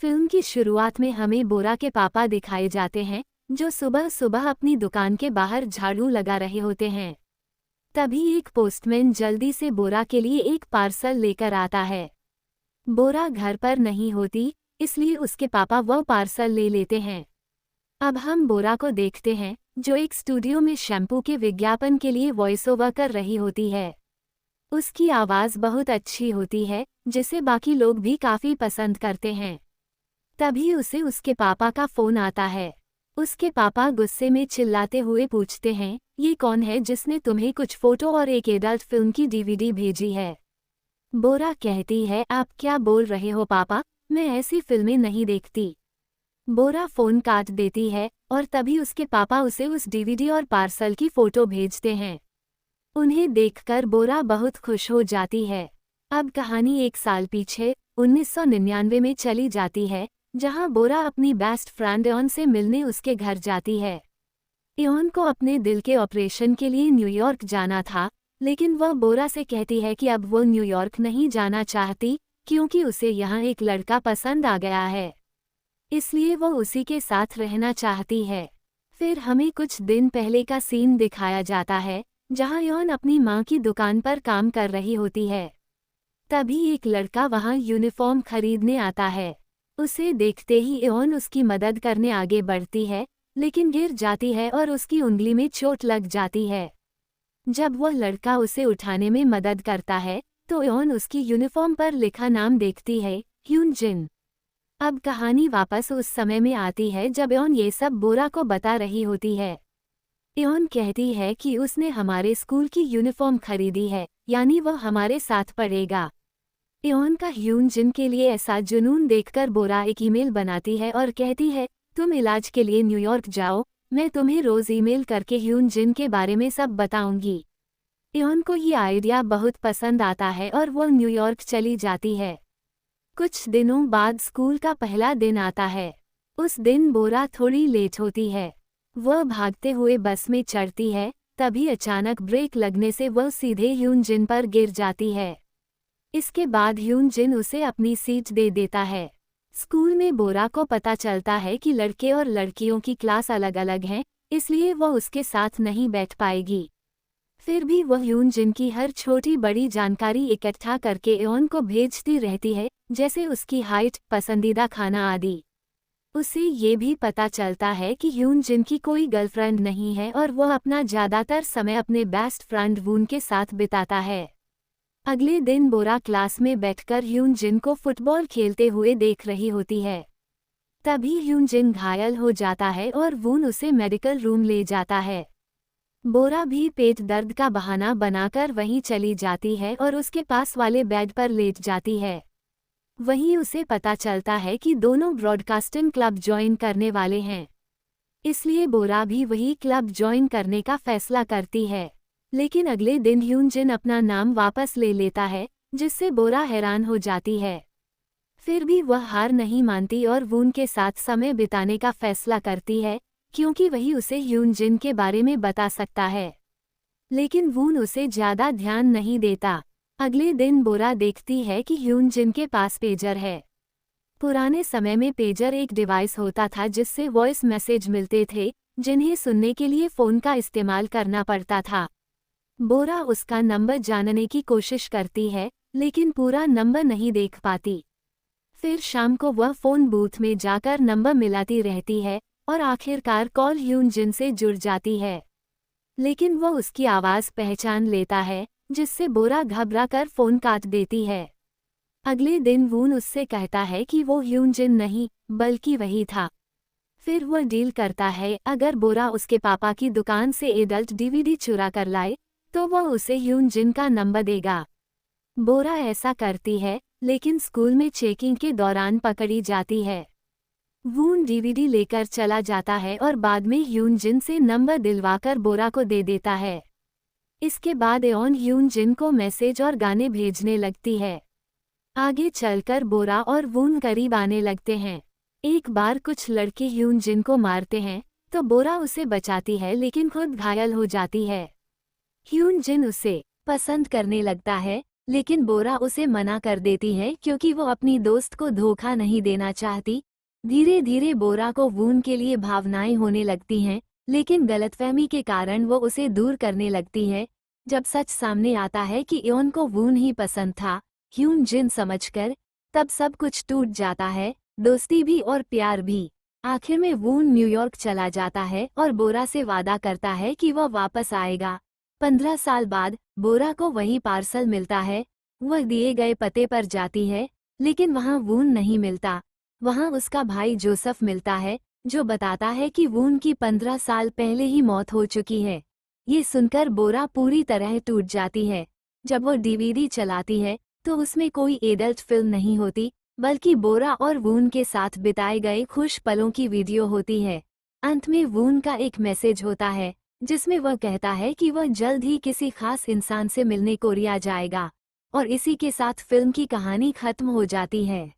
Film की शुरुआत में हमें बोरा के पापा दिखाए जाते हैं, जो सुबह सुबह अपनी दुकान के बाहर झाड़ू लगा रहे होते हैं। तभी एक पोस्टमैन जल्दी से बोरा के लिए एक पार्सल लेकर आता है। बोरा घर पर नहीं होती, इसलिए उसके पापा वह पार्सल ले लेते हैं। अब हम बोरा को देखते हैं, जो एक स्टूडियो में शैम्पू के विज्ञापन के लिए वॉइस ओवर कर रही होती है। उसकी आवाज़ बहुत अच्छी होती है, जिसे बाकी लोग भी काफ़ी पसंद करते हैं। तभी उसे उसके पापा का फ़ोन आता है। उसके पापा गुस्से में चिल्लाते हुए पूछते हैं, ये कौन है जिसने तुम्हें कुछ फ़ोटो और एक एडल्ट फिल्म की डीवीडी भेजी है? बोरा कहती है, आप क्या बोल रहे हो पापा, मैं ऐसी फिल्में नहीं देखती। बोरा फ़ोन काट देती है और तभी उसके पापा उसे उस डीवीडी और पार्सल की फ़ोटो भेजते हैं। उन्हें देखकर बोरा बहुत खुश हो जाती है। अब कहानी एक साल पीछे 1999 में चली जाती है, जहां बोरा अपनी बेस्ट फ्रेंड एओन से मिलने उसके घर जाती है। एओन को अपने दिल के ऑपरेशन के लिए न्यूयॉर्क जाना था, लेकिन वह बोरा से कहती है कि अब वो न्यूयॉर्क नहीं जाना चाहती, क्योंकि उसे यहाँ एक लड़का पसंद आ गया है। इसलिए वो उसी के साथ रहना चाहती है। फिर हमें कुछ दिन पहले का सीन दिखाया जाता है, जहां एओन अपनी मां की दुकान पर काम कर रही होती है। तभी एक लड़का वहां यूनिफॉर्म खरीदने आता है। उसे देखते ही एओन उसकी मदद करने आगे बढ़ती है, लेकिन गिर जाती है और उसकी उंगली में चोट लग जाती है। जब वह लड़का उसे उठाने में मदद करता है, तो एओन उसकी यूनिफॉर्म पर लिखा नाम देखती है, ह्यून जिन। अब कहानी वापस उस समय में आती है जब एओन ये सब बोरा को बता रही होती है। एओन कहती है कि उसने हमारे स्कूल की यूनिफॉर्म खरीदी है, यानी वह हमारे साथ पढ़ेगा। एओन का ह्यून जिन के लिए ऐसा जुनून देखकर बोरा एक ईमेल बनाती है और कहती है, तुम इलाज के लिए न्यूयॉर्क जाओ, मैं तुम्हें रोज़ ईमेल करके ह्यून जिन के बारे में सब बताऊंगी। एओन को ये आइडिया बहुत पसंद आता है और वह न्यूयॉर्क चली जाती है। कुछ दिनों बाद स्कूल का पहला दिन आता है। उस दिन बोरा थोड़ी लेट होती है। वह भागते हुए बस में चढ़ती है, तभी अचानक ब्रेक लगने से वह सीधे ह्यून जिन पर गिर जाती है। इसके बाद ह्यून जिन उसे अपनी सीट दे देता है। स्कूल में बोरा को पता चलता है कि लड़के और लड़कियों की क्लास अलग अलग हैं, इसलिए वह उसके साथ नहीं बैठ पाएगी। फिर भी वह ह्यून जिन की हर छोटी बड़ी जानकारी इकट्ठा करके एओन को भेजती रहती है, जैसे उसकी हाइट, पसंदीदा खाना आदि। उसे ये भी पता चलता है कि ह्यून जिन की कोई गर्लफ्रेंड नहीं है और वह अपना ज़्यादातर समय अपने बेस्ट फ्रेंड वून के साथ बिताता है। अगले दिन बोरा क्लास में बैठकर ह्यून जिन को फुटबॉल खेलते हुए देख रही होती है। तभी ह्यून जिन घायल हो जाता है और वून उसे मेडिकल रूम ले जाता है। बोरा भी पेट दर्द का बहाना बनाकर वहीं चली जाती है और उसके पास वाले बेड पर लेट जाती है। वहीं उसे पता चलता है कि दोनों ब्रॉडकास्टिंग क्लब ज्वाइन करने वाले हैं। इसलिए बोरा भी वही क्लब ज्वाइन करने का फैसला करती है। लेकिन अगले दिन ह्यून जिन अपना नाम वापस ले लेता है, जिससे बोरा हैरान हो जाती है। फिर भी वह हार नहीं मानती और वून के साथ समय बिताने का फैसला करती है, क्योंकि वही उसे ह्यून जिन के बारे में बता सकता है। लेकिन वून उसे ज़्यादा ध्यान नहीं देता। अगले दिन बोरा देखती है कि ह्यून जिन के पास पेजर है। पुराने समय में पेजर एक डिवाइस होता था जिससे वॉइस मैसेज मिलते थे, जिन्हें सुनने के लिए फ़ोन का इस्तेमाल करना पड़ता था। बोरा उसका नंबर जानने की कोशिश करती है, लेकिन पूरा नंबर नहीं देख पाती। फिर शाम को वह फ़ोन बूथ में जाकर नंबर मिलाती रहती है और आखिरकार कॉल ह्यून जिन से जुड़ जाती है। लेकिन वह उसकी आवाज़ पहचान लेता है, जिससे बोरा घबराकर फ़ोन काट देती है। अगले दिन वून उससे कहता है कि वो ह्यून जिन नहीं, बल्कि वही था। फिर वह डील करता है, अगर बोरा उसके पापा की दुकान से एडल्ट डीवीडी चुरा कर लाए, तो वह उसे ह्यून जिन का नंबर देगा। बोरा ऐसा करती है, लेकिन स्कूल में चेकिंग के दौरान पकड़ी जाती है। वून डीवीडी लेकर चला जाता है और बाद में ह्यून जिन से नंबर दिलवाकर बोरा को दे देता है। इसके बाद एओन ह्यून जिन को मैसेज और गाने भेजने लगती है। आगे चलकर बोरा और वून करीब आने लगते हैं। एक बार कुछ लड़के ह्यून जिन को मारते हैं, तो बोरा उसे बचाती है, लेकिन खुद घायल हो जाती है। ह्यून जिन उसे पसंद करने लगता है, लेकिन बोरा उसे मना कर देती है क्योंकि वो अपनी दोस्त को धोखा नहीं देना चाहती। धीरे धीरे बोरा को वून के लिए भावनाएं होने लगती हैं, लेकिन गलतफहमी के कारण वो उसे दूर करने लगती है। जब सच सामने आता है कि इयोन को वून ही पसंद था, ह्यून जिन समझकर, तब सब कुछ टूट जाता है, दोस्ती भी और प्यार भी। आखिर में वून न्यूयॉर्क चला जाता है और बोरा से वादा करता है कि वह वापस आएगा। 15 साल बाद बोरा को वही पार्सल मिलता है। वह दिए गए पते पर जाती है, लेकिन वहां वून नहीं मिलता। वहां उसका भाई जोसेफ मिलता है, जो बताता है कि वून की 15 साल पहले ही मौत हो चुकी है। ये सुनकर बोरा पूरी तरह टूट जाती है। जब वो डीवीडी चलाती है तो उसमें कोई एडल्ट फिल्म नहीं होती, बल्कि बोरा और वून के साथ बिताए गए खुश पलों की वीडियो होती है। अंत में वून का एक मैसेज होता है, जिसमें वह कहता है कि वह जल्द ही किसी खास इंसान से मिलने कोरिया जाएगा। और इसी के साथ फिल्म की कहानी खत्म हो जाती है।